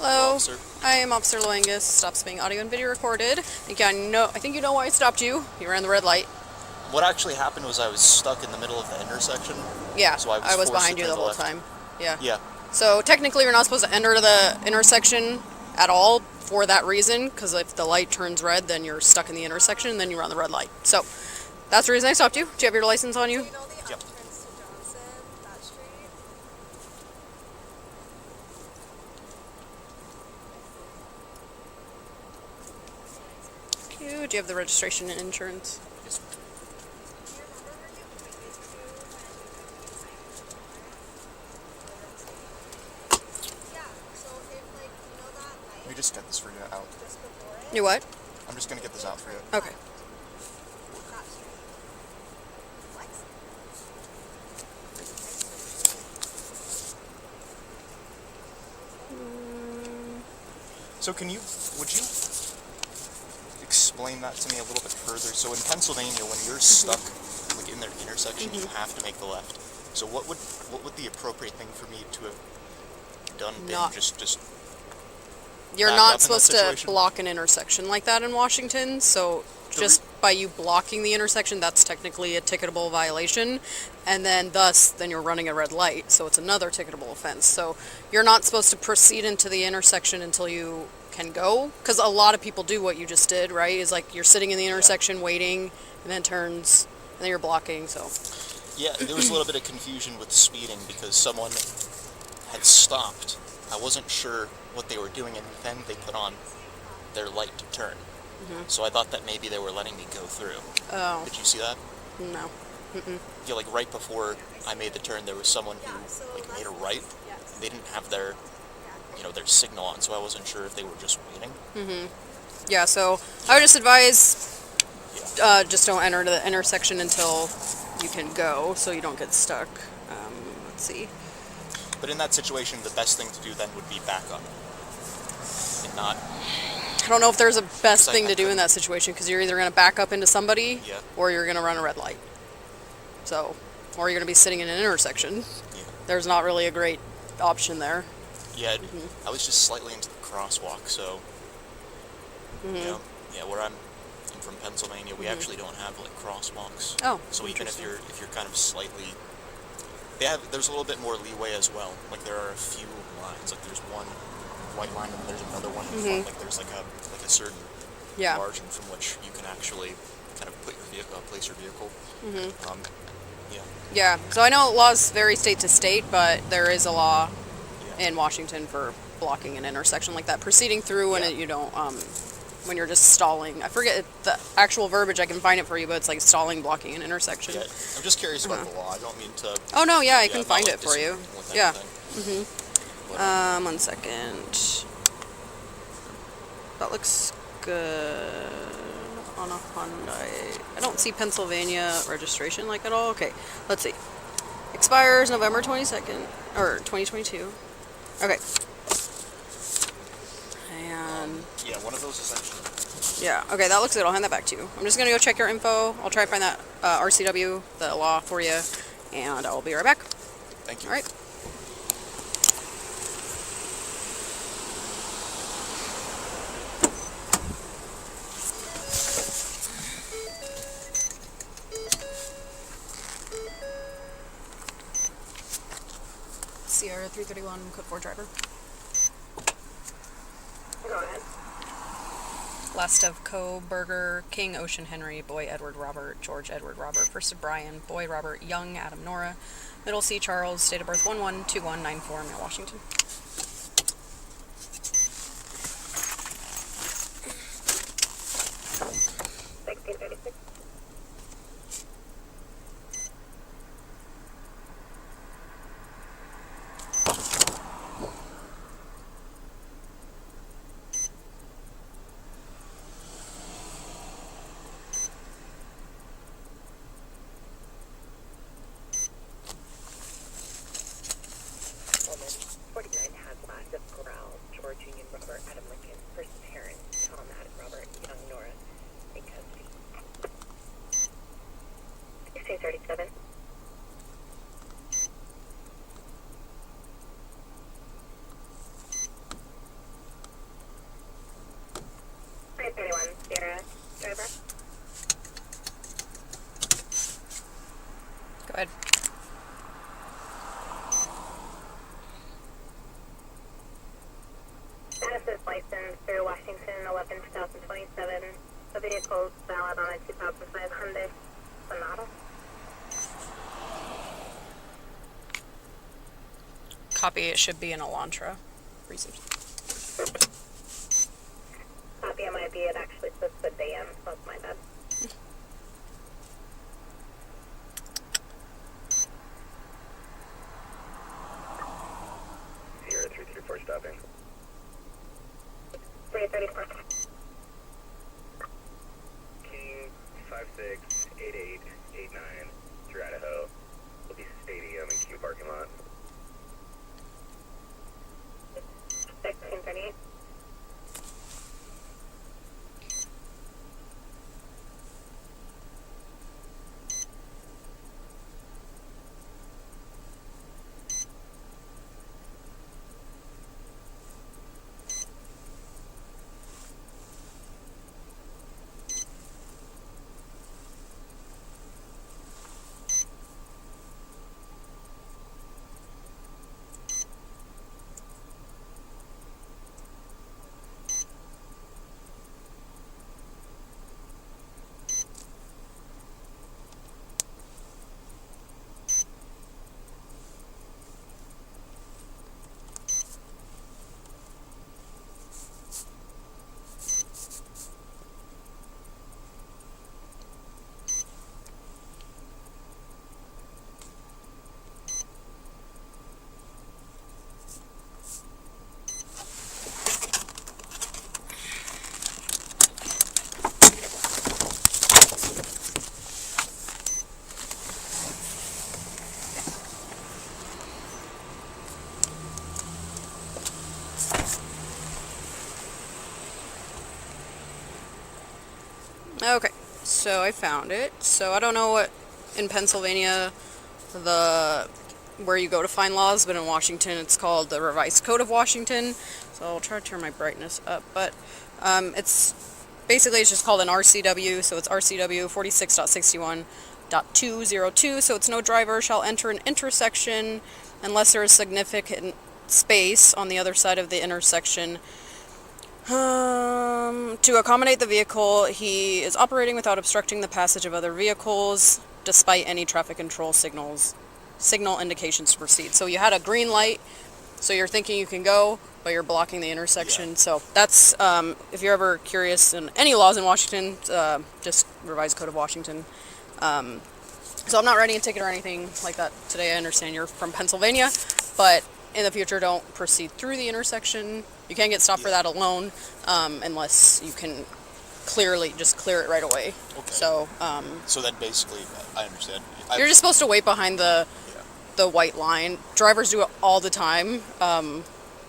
Hello. Officer. I am Officer Loangus. Stops being audio and video recorded. I think you know why I stopped you. You ran the red light. What actually happened was I was stuck in the middle of the intersection. Yeah, So I was forced behind to you turn the whole left. time. Yeah. Yeah. So technically you're not supposed to enter the intersection at all for that reason, because if the light turns red, then you're stuck in the intersection, and then you run the red light. So that's the reason I stopped you. Do you have your license on you? Do you know the Yep. entrance to Johnson, that street? Thank you. Do you have the registration and insurance? Yes. Do you remember where you pointed to when you Yeah, so if, like, you know that light Let me just get this for you out. just before it? You what? I'm just going to get this out for you. Okay. That street. What? So would you explain that to me a little bit further? So in Pennsylvania, when you're stuck like in the intersection, you have to make the left. So what would the appropriate thing for me to have done been? Not- Just You're back up in not that supposed to situation? block an intersection like that in Washington, so just by you blocking the intersection, that's technically a ticketable violation, and then you're running a red light, so it's another ticketable offense. So you're not supposed to proceed into the intersection until you can go, because a lot of people do what you just did, right? Is like you're sitting in the intersection waiting, and then it turns, and then you're blocking, so. Yeah, there was a little bit of confusion with speeding because someone had stopped. I wasn't sure what they were doing, and then they put on their light to turn. So I thought that maybe they were letting me go through. Oh, Did you see that? no. Yeah, like right before I made the turn, there was someone who like made a right. And they didn't have their signal on, so I wasn't sure if they were just waiting. Yeah, so I would just advise, Yeah. just don't enter the intersection until you can go, so you don't get stuck. Let's see. But in that situation, the best thing to do then would be back up and not. I don't know if there's a best I thing to do in couldn't- that situation, because you're either going to back up into somebody, Yeah. or you're going to run a red light. So, or you're going to be sitting in an intersection. Yeah. There's not really a great option there. Yeah, I was just slightly into the crosswalk, so. Yeah, where I'm from Pennsylvania, we actually don't have like crosswalks. Oh, So even if interesting. you're kind of slightly, there's a little bit more leeway as well. Like there are a few lines. Like there's one white line and there's another one in front. Like there's like a certain Yeah. margin from which you can actually kind of put your vehicle, place your vehicle. Yeah. Yeah, so I know laws vary state to state, but there is a law Yeah. in Washington for blocking an intersection like that, proceeding through when Yeah. you don't, when you're just stalling. I forget the actual verbiage. I can find it for you, but it's like stalling, blocking an intersection. Yeah. I'm just curious about the law. I don't mean to. Oh no, yeah, I Yeah, can not, find like, it for you. disagree with Yeah. anything. But, 1 second. That looks good on a Hyundai. I don't see Pennsylvania registration like at all. Okay, let's see. Expires November 22nd, or 2022. Okay. And, yeah, one of those is actually. yeah, okay, that looks good. I'll hand that back to you. I'm just going to go check your info. I'll try to find that RCW, the law for you, and I'll be right back. Thank you. All right. Sierra 331, code 4 driver. Go ahead. Last of Kohberger, King, Ocean, Henry, Boy, Edward, Robert, George, Edward, Robert. First of Bryan, Boy, Robert, Young, Adam, Nora. Middle C, Charles. Date of birth 112194, Mount Washington. Woman, 49, has last of Corral, George Union Robert, Adam Lincoln, first parent, Tom Adam Robert, Young Nora, in custody. 1637. Washington, 11/2027. The vehicle is valid on a 2005 Hyundai Sonata. Copy, it should be an Elantra. Received. Copy, it might be. It actually says the van, so that's my bad. Sierra 334 stopping. 334. King 568889 through Idaho. Will be Stadium and Q parking lot. 1638. Okay, so I found it. So I don't know what in Pennsylvania where you go to find laws, but in Washington it's called the Revised Code of Washington. So I'll try to turn my brightness up, but it's just called an RCW. So it's RCW 46.61.202. So it's no driver shall enter an intersection unless there is significant space on the other side of the intersection. To accommodate the vehicle he is operating without obstructing the passage of other vehicles, despite any traffic control signal indications to proceed. So you had a green light, so you're thinking you can go, but you're blocking the intersection. Yeah. So that's, if you're ever curious in any laws in Washington, just Revised Code of Washington. So I'm not writing a ticket or anything like that today. I understand you're from Pennsylvania, but in the future, don't proceed through the intersection. You can't get stopped for that alone, unless you can just clear it right away. Okay. So, So then basically, I understand. you're just supposed to wait behind the white line. Drivers do it all the time, It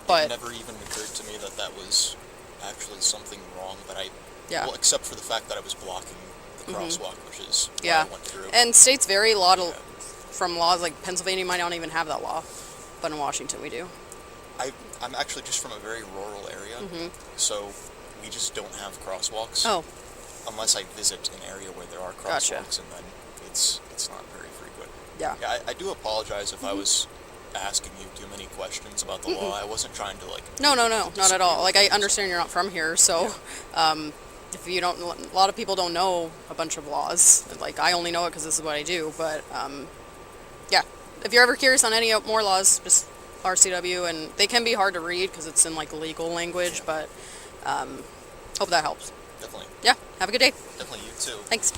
but never even occurred to me that that was actually something wrong. But yeah. well, except for the fact that I was blocking the crosswalk, which is what Yeah. I went through. And states vary a lot from laws. Like Pennsylvania might not even have that law, but in Washington we do. I'm actually just from a very rural area, so we just don't have crosswalks. Oh, Unless I visit an area where there are Gotcha. crosswalks, and then it's not very frequent. yeah. Yeah, I do apologize if I was asking you too many questions about the law. I wasn't trying to No, not at all. Like, I disagree with understand you're not from here, so if you don't, a lot of people don't know a bunch of laws. Like, I only know it because this is what I do. But yeah, if you're ever curious on any more laws, just RCW, and they can be hard to read because it's in like legal language. But hope that helps. Definitely, Yeah, have a good day. definitely you too. Thanks.